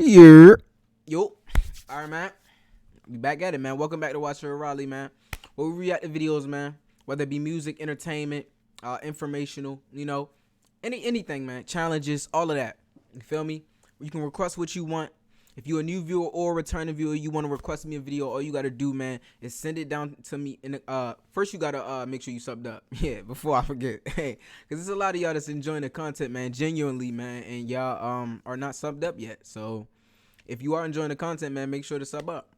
Yeah. Yo. Alright, man. We back at it, man. Welcome back to Watch Her Raleigh, man. Where we react to videos, man. Whether it be music, entertainment, informational, anything, man. Challenges, all of that. You feel me? You can request what you want. If you're a new viewer or a returning viewer, you want to request me a video, all you gotta do, man, is send it down to me. First you gotta make sure you subbed up. Yeah, before I forget. Hey, because there's a lot of y'all that's enjoying the content, man, genuinely, man, and y'all are not subbed up yet. So if you are enjoying the content, man, make sure to sub up.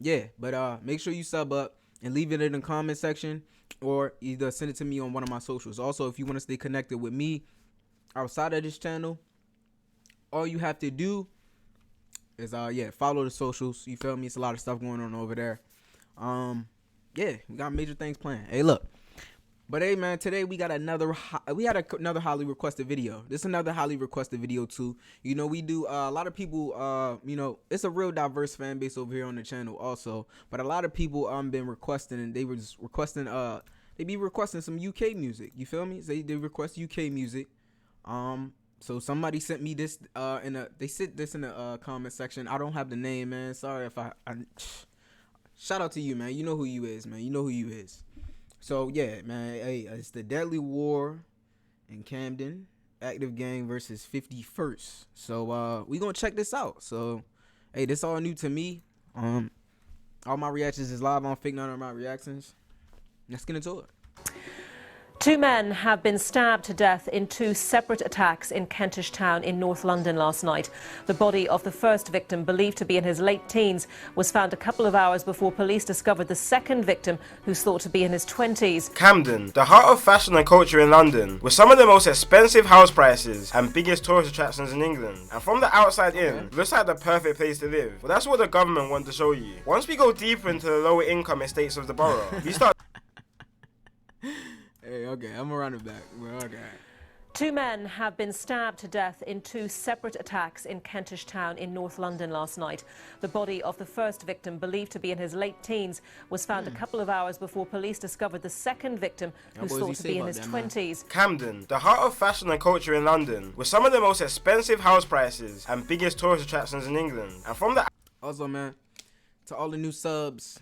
Make sure you sub up and leave it in the comment section, or either send it to me on one of my socials. Also, if you want to stay connected with me outside of this channel, all you have to do is follow the socials. You feel me? It's a lot of stuff going on over there. We got major things planned. Hey, look. But hey, man, today we got another highly requested video. This is another highly requested video too. You know, we do a lot of people. It's a real diverse fan base over here on the channel also. But a lot of people been requesting, and they were just requesting. They be requesting some UK music. You feel me? They request UK music. So somebody sent me this they sent this in the comment section. I don't have the name, man. Sorry if I shout out to you, man. You know who you is, man. You know who you is. So yeah, man. Hey, it's the Deadly War in Camden. Active Gang versus 51st. So we gonna check this out. So hey, this all new to me. All my reactions is live on Fake None of my reactions. Let's get into it. Two men have been stabbed to death in two separate attacks in Kentish Town in North London last night. The body of the first victim, believed to be in his late teens, was found a couple of hours before police discovered the second victim, who's thought to be in his 20s. Camden, the heart of fashion and culture in London, with some of the most expensive house prices and biggest tourist attractions in England. And from the outside in, looks like the perfect place to live. Well, that's what the government want to show you. Once we go deeper into the lower income estates of the borough, we start... Hey, okay, I'm gonna run it back. Okay. Two men have been stabbed to death in two separate attacks in Kentish Town in North London last night. The body of the first victim, believed to be in his late teens, was found a couple of hours before police discovered the second victim, who's thought to be in his 20s. Camden, the heart of fashion and culture in London, with some of the most expensive house prices and biggest tourist attractions in England. And from the... Also, man, to all the new subs,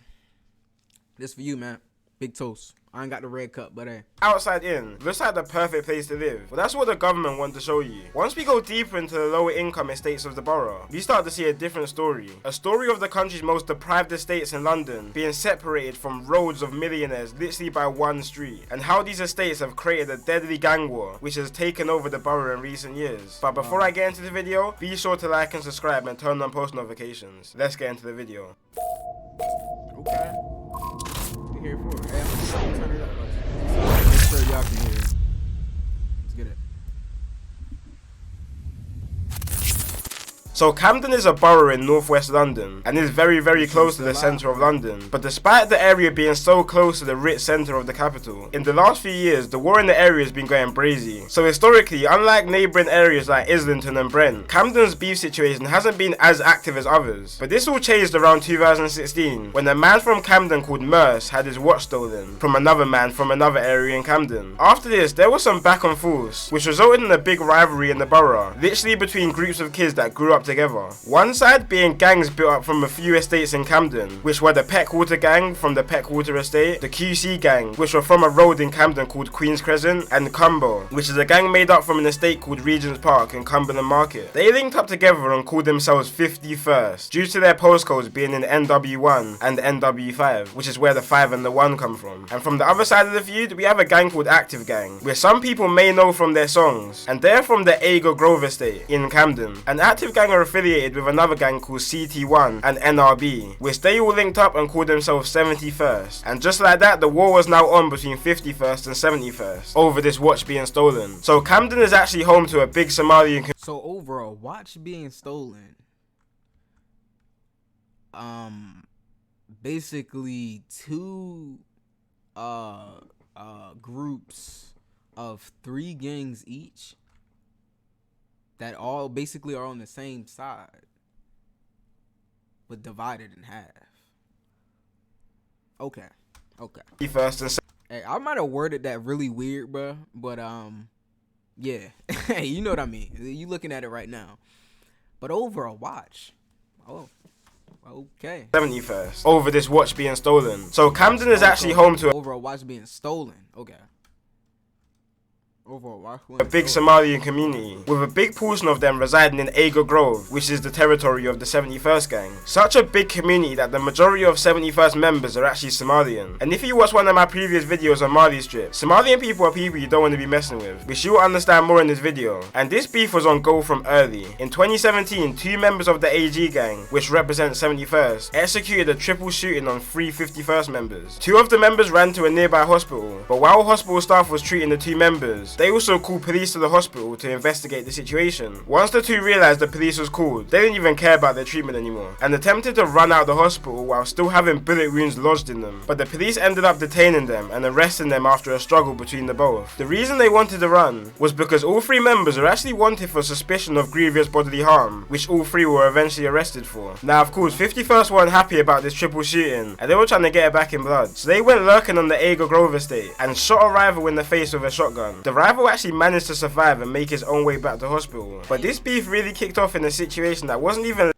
this for you, man. Big toast. I ain't got the red cup, but hey. Outside in, looks like the perfect place to live. Well, that's what the government want to show you. Once we go deeper into the lower income estates of the borough, we start to see a different story. A story of the country's most deprived estates in London being separated from roads of millionaires literally by one street. And how these estates have created a deadly gang war which has taken over the borough in recent years. But before I get into the video, be sure to like and subscribe and turn on post notifications. Let's get into the video. Okay. Here for it. Hey, I'm gonna turn it up. Make sure y'all can hear it. Let's get it. So Camden is a borough in northwest London and is very close to the centre of London. But despite the area being so close to the rich centre of the capital, in the last few years the war in the area has been going brazy. So historically, unlike neighbouring areas like Islington and Brent, Camden's beef situation hasn't been as active as others. But this all changed around 2016 when a man from Camden called Merce had his watch stolen from another man from another area in Camden. After this, there was some back and forth, which resulted in a big rivalry in the borough, literally between groups of kids that grew up together. One side being gangs built up from a few estates in Camden, which were the Peckwater Gang from the Peckwater estate, the QC Gang, which were from a road in Camden called Queen's Crescent, and Cumber, which is a gang made up from an estate called Regent's Park in Cumberland Market. They linked up together and called themselves 51st, due to their postcodes being in NW1 and NW5, which is where the 5 and the 1 come from. And from the other side of the feud, we have a gang called Active Gang, which some people may know from their songs, and they're from the Agar Grove estate in Camden. An Active Gang are affiliated with another gang called CT1 and NRB, which they all linked up and called themselves 71st. And just like that, the war was now on between 51st and 71st over this watch being stolen. So Camden is actually home to a big Somali. So over a watch being stolen, basically two groups of 3 gangs each that all basically are on the same side, but divided in half. Okay. First and Hey, I might have worded that really weird, bro, but yeah, hey, you know what I mean. You looking at it right now. But over a watch. Oh, okay. 71st over this watch being stolen. So Camden is actually home to over a watch being stolen. Okay. Over a watch a big Somalian community, with a big portion of them residing in Aga Grove, which is the territory of the 71st gang. Such a big community that the majority of 71st members are actually Somalian. And if you watch one of my previous videos on Mali Strip, Somalian people are people you don't want to be messing with, which you will understand more in this video. And this beef was on go from early. In 2017, 2 members of the Gxng, which represent 71st, executed a triple shooting on 3 51st members. 2 of the members ran to a nearby hospital, but while hospital staff was treating the 2 members, they also called police to the hospital to investigate the situation. Once the 2 realised the police was called, they didn't even care about their treatment anymore, and attempted to run out the hospital while still having bullet wounds lodged in them. But the police ended up detaining them and arresting them after a struggle between the both. The reason they wanted to run was because all 3 members are actually wanted for suspicion of grievous bodily harm, which all 3 were eventually arrested for. Now of course 51st weren't happy about this triple shooting, and they were trying to get it back in blood, so they went lurking on the Aga Grove estate and shot a rival in the face with a shotgun. The rival actually managed to survive and make his own way back to hospital. But this beef really kicked off in a situation that wasn't even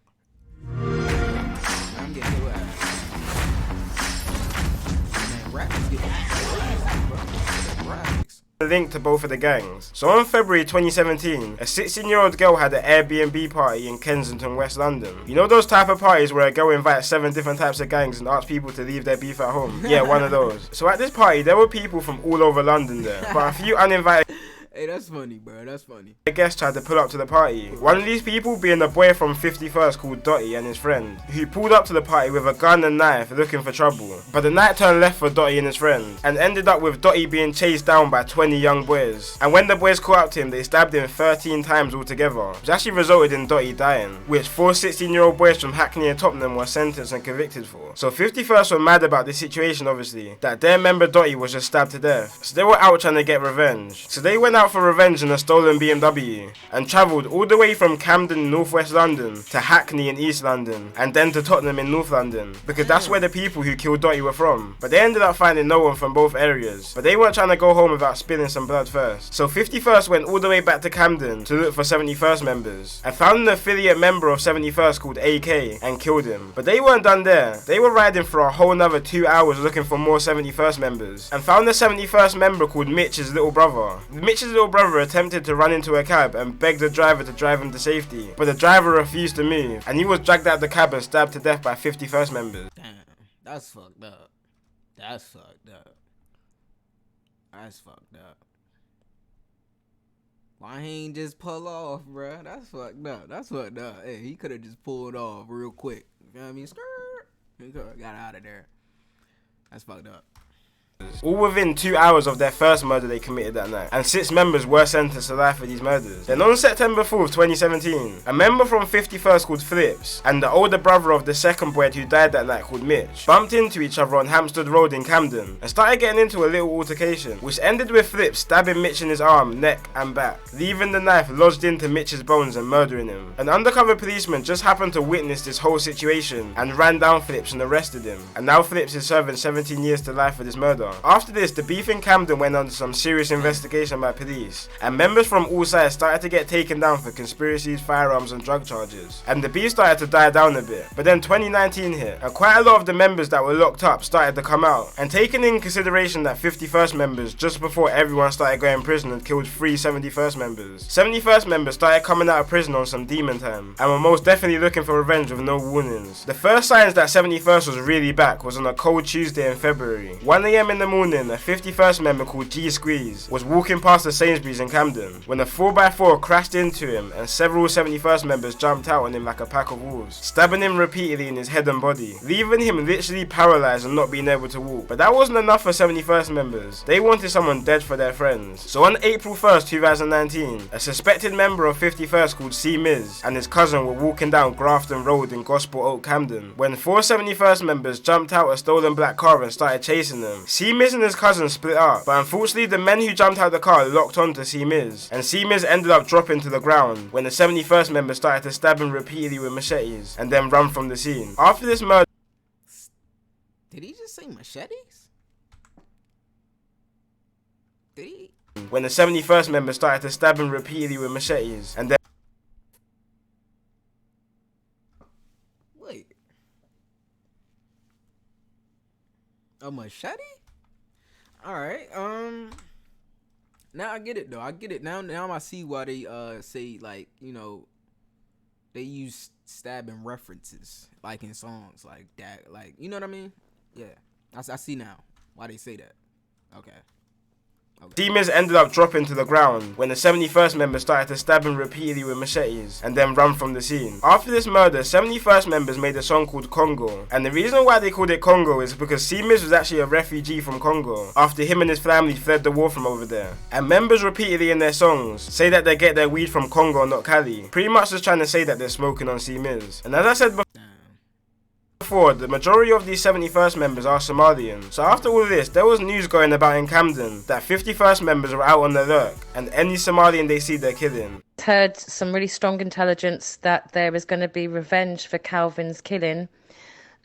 linked to both of the gangs. So on February 2017, a 16-year-old girl had an Airbnb party in Kensington, West London. You know those type of parties where a girl invites 7 different types of gangs and asks people to leave their beef at home? Yeah, one of those. So at this party, there were people from all over London there, but a few uninvited Hey, that's funny, bro. That's funny. The guests tried to pull up to the party. One of these people being a boy from 51st called Dotty and his friend, who pulled up to the party with a gun and knife looking for trouble. But the night turned left for Dotty and his friend, and ended up with Dotty being chased down by 20 young boys. And when the boys caught up to him, they stabbed him 13 times altogether, which actually resulted in Dotty dying, which 4 16-year-old boys from Hackney and Tottenham were sentenced and convicted for. So 51st were mad about this situation, obviously, that their member Dotty was just stabbed to death. So they were out trying to get revenge. So they went out for revenge in a stolen BMW and travelled all the way from Camden, northwest London, to Hackney in East London, and then to Tottenham in North London, because that's where the people who killed Dotty were from. But they ended up finding no one from both areas, but they weren't trying to go home without spilling some blood first. So 51st went all the way back to Camden to look for 71st members, and found an affiliate member of 71st called AK and killed him. But they weren't done there. They were riding for a whole another 2 hours looking for more 71st members, and found a 71st member called Mitch's little brother. Mitch's little brother attempted to run into a cab and begged the driver to drive him to safety, but the driver refused to move, and he was dragged out the cab and stabbed to death by 51st members. Damn, that's fucked up. That's fucked up. That's fucked up. Why he ain't just pull off, bruh? That's fucked up. That's fucked up. Hey, he could have just pulled off real quick. You know what I mean? Skirt. He could have got out of there. That's fucked up. All within 2 hours of their first murder they committed that night, and 6 members were sentenced to life for these murders. Then on September 4th, 2017, a member from 51st called Flips and the older brother of the second boy who died that night called Mitch bumped into each other on Hampstead Road in Camden and started getting into a little altercation, which ended with Flips stabbing Mitch in his arm, neck and back, leaving the knife lodged into Mitch's bones and murdering him. An undercover policeman just happened to witness this whole situation and ran down Flips and arrested him, and now Flips is serving 17 years to life for this murder. After this, the beef in Camden went under some serious investigation by police, and members from all sides started to get taken down for conspiracies, firearms and drug charges, and the beef started to die down a bit. But then 2019 hit, and quite a lot of the members that were locked up started to come out, and taking in consideration that 51st members, just before everyone started going to prison, had killed 3 71st members. 71st members started coming out of prison on some demon time, and were most definitely looking for revenge with no warnings. The first signs that 71st was really back was on a cold Tuesday in February. 1 AM in the morning, a 51st member called Gxng was walking past the Sainsbury's in Camden when a 4x4 crashed into him, and several 71st members jumped out on him like a pack of wolves, stabbing him repeatedly in his head and body, leaving him literally paralysed and not being able to walk. But that wasn't enough for 71st members. They wanted someone dead for their friends. So on April 1st, 2019, a suspected member of 51st called C Miz and his cousin were walking down Grafton Road in Gospel Oak, Camden, when 4 71st members jumped out a stolen black car and started chasing them. C Miz and his cousin split up, but unfortunately the men who jumped out the car locked onto C Miz, and C Miz ended up dropping to the ground when the 71st member started to stab him repeatedly with machetes and then run from the scene. After this murder, did he just say machetes? Did he? When the 71st member started to stab him repeatedly with machetes and then A machete? All right. Now I get it though. I get it now. Now I see why they say like, you know, they use stabbing references like in songs like that. Like, you know what I mean? Yeah. I see now why they say that. Okay. C-Miz ended up dropping to the ground when the 71st members started to stab him repeatedly with machetes and then run from the scene. After this murder, 71st members made a song called Congo, and the reason why they called it Congo is because C-Miz was actually a refugee from Congo after him and his family fled the war from over there. And members repeatedly in their songs say that they get their weed from Congo, not Cali, pretty much just trying to say that they're smoking on C-Miz. And as I said before, the majority of these 71st members are Somalian. So after all of this, there was news going about in Camden that 51st members are out on the lurk, and any Somalian they see they're killing. Heard some really strong intelligence that there is going to be revenge for Calvin's killing,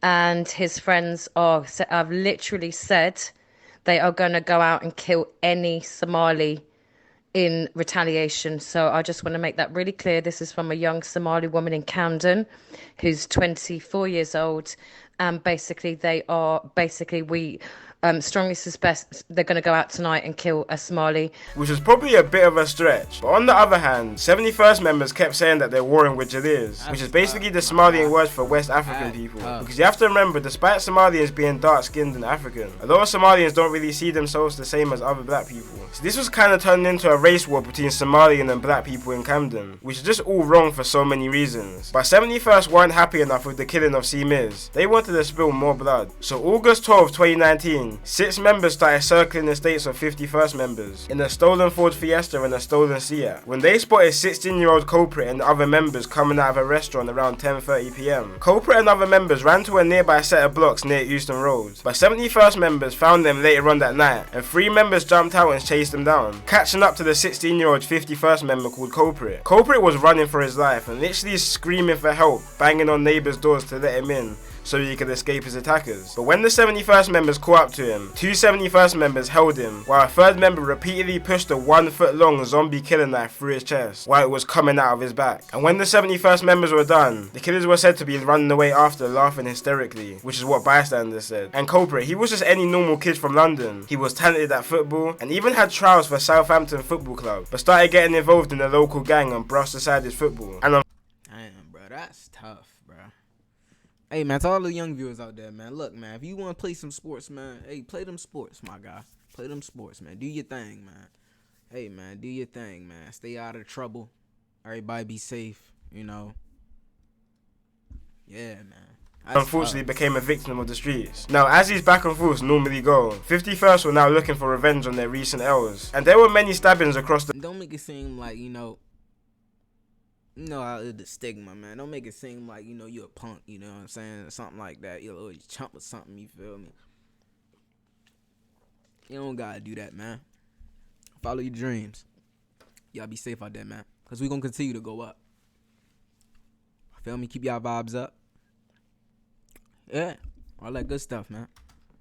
and his friends have literally said they are going to go out and kill any Somali in retaliation. So I just want to make that really clear. This is from a young Somali woman in Camden who's 24 years old, and basically we strongly suspect they're going to go out tonight and kill a Somali. Which is probably a bit of a stretch. But on the other hand, 71st members kept saying that they're warring with Jalirs, which is basically the Somalian word for West African people. Because you have to remember, despite Somalians being dark-skinned and African, a lot of Somalians don't really see themselves the same as other black people. So this was kind of turning into a race war between Somalian and black people in Camden, which is just all wrong for so many reasons. But 71st weren't happy enough with the killing of C-Miz. They wanted to spill more blood. So August 12, 2019, 6 members started circling the estates of 51st members in a stolen Ford Fiesta and a stolen Seat when they spotted 16-year-old culprit and other members coming out of a restaurant around 10:30 p.m. Culprit and other members ran to a nearby set of blocks near Euston Road, but 71st members found them later on that night, and 3 members jumped out and chased them down, catching up to the 16-year-old 51st member called Culprit. Culprit was running for his life and literally screaming for help, banging on neighbours' doors to let him in so he could escape his attackers. But when the 71st members caught up to him, 2 71st members held him, while a 3rd member repeatedly pushed a 1-foot-long zombie killing knife through his chest while it was coming out of his back. And when the 71st members were done, the killers were said to be running away after, laughing hysterically, which is what bystanders said. And Culprit, he was just any normal kid from London. He was talented at football and even had trials for Southampton Football Club, but started getting involved in a local gang and brushed aside his football. And damn, bro, that's tough, bro. Hey, man, to all the young viewers out there, man, look, man, if you want to play some sports, man, hey, play them sports, my guy. Play them sports, man. Do your thing, man. Hey, man, do your thing, man. Stay out of trouble. Everybody be safe, you know. Yeah, man. Unfortunately became a victim of the streets. Now, as these back and forths normally go, 51st were now looking for revenge on their recent L's, and there were many stabbings across the... Don't make it seem like, you know how the stigma, man. Don't make it seem like, you know, you're a punk, you know what I'm saying? Something like that. You're a little chump or something, you feel me? You don't gotta do that, man. Follow your dreams. Y'all be safe out there, man. Because we gonna continue to go up. Feel me? Keep y'all vibes up. Yeah. All that good stuff, man.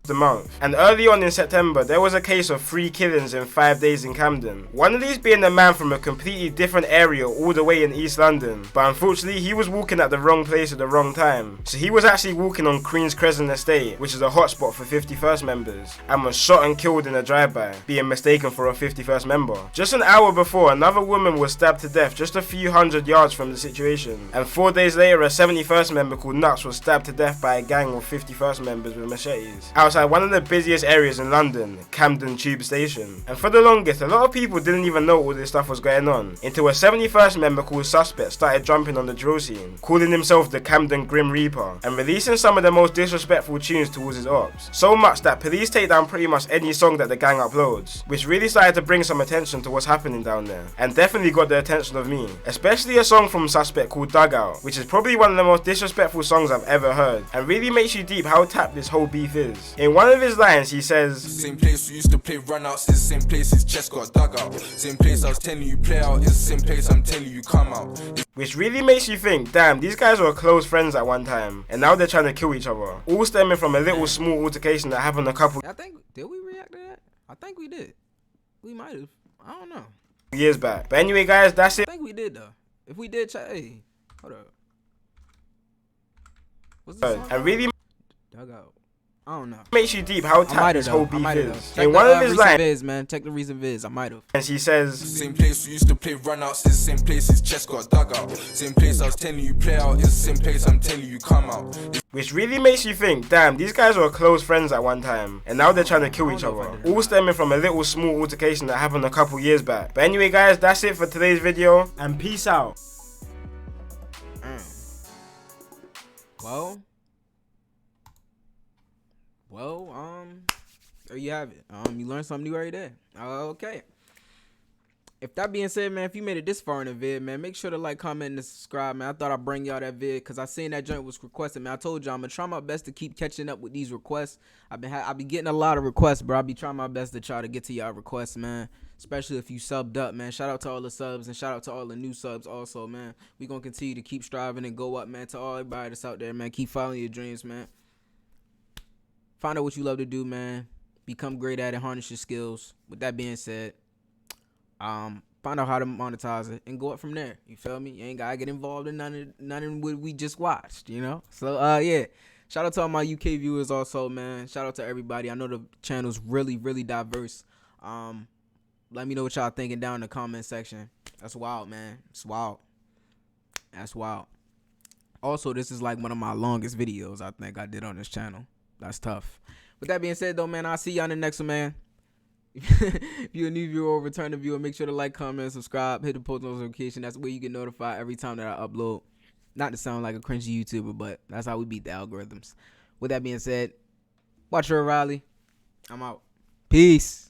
The month. And early on in September, there was a case of 3 killings in 5 days in Camden. One of these being a man from a completely different area all the way in East London. But unfortunately, he was walking at the wrong place at the wrong time. So he was actually walking on Queen's Crescent Estate, which is a hotspot for 51st members, and was shot and killed in a drive-by, being mistaken for a 51st member. Just an hour before, another woman was stabbed to death just a few hundred yards from the situation. And 4 days later, a 71st member called Nuts was stabbed to death by a gang of 51st members with machetes outside one of the busiest areas in London, Camden Tube Station. And for the longest, a lot of people didn't even know all this stuff was going on, until a 71st member called Suspect started jumping on the drill scene, calling himself the Camden Grim Reaper, and releasing some of the most disrespectful tunes towards his ops. So much that police take down pretty much any song that the gang uploads, which really started to bring some attention to what's happening down there, and definitely got the attention of me. Especially a song from Suspect called Dugout, which is probably one of the most disrespectful songs I've ever heard, and really makes you deep how tapped this whole beef is. In one of his lines, he says, "Same place we used to play runouts, is the same place his chest got dug out. Same place I was telling you play out, is the same place I'm telling you come out." Which really makes you think, damn, these guys were close friends at one time, and now they're trying to kill each other. All stemming from a little small altercation that happened a couple did we react to that? I think we did. We might have. I don't know. years back. But anyway, guys, that's it. I think we did though. If we did, hey, hold up. What's And really, Dugout. I don't know. Makes you deep how tapped this whole beef is. Check In one of his lines, vids, man. Check the recent vids. I might have. and he says, Same place we used to play runouts, is the same place his chest got dug out. Same place I was telling you play out, is the same place I'm telling you come out. which really makes you think, damn, these guys were close friends at one time, and now they're trying to kill each other. All stemming from a little small altercation that happened a couple years back. But anyway, guys, that's it for today's video, and peace out. Well, there you have it. You learned something new every day. Okay. If that being said, man, if you made it this far in the vid, man, make sure to like, comment, and subscribe, man. I thought I'd bring y'all that vid because I seen that joint was requested, man. I told y'all I'm gonna try my best to keep catching up with these requests. I be getting a lot of requests, bro. I be trying my best to try to get to y'all requests, man. Especially if you subbed up, man. Shout out to all the subs and shout out to all the new subs also, man. We gonna continue to keep striving and go up, man. To all everybody that's out there, man. Keep following your dreams, man. Find out what you love to do, man. Become great at it. Harness your skills. With that being said, find out how to monetize it and go up from there. You feel me? You ain't gotta get involved in none of what we just watched, you know? So yeah. Shout out to all my UK viewers also, man. Shout out to everybody. I know the channel's really, really diverse. Let me know what y'all thinking down in the comment section. That's wild, man. It's wild. That's wild. Also, this is like one of my longest videos I think I did on this channel. That's tough. With that being said, though, man, I'll see y'all in the next one, man. If you're a new viewer or returning viewer, make sure to like, comment, subscribe, hit the post notification. That's where you get notified every time that I upload. Not to sound like a cringy YouTuber, but that's how we beat the algorithms. With that being said, watch your Riley. I'm out. Peace.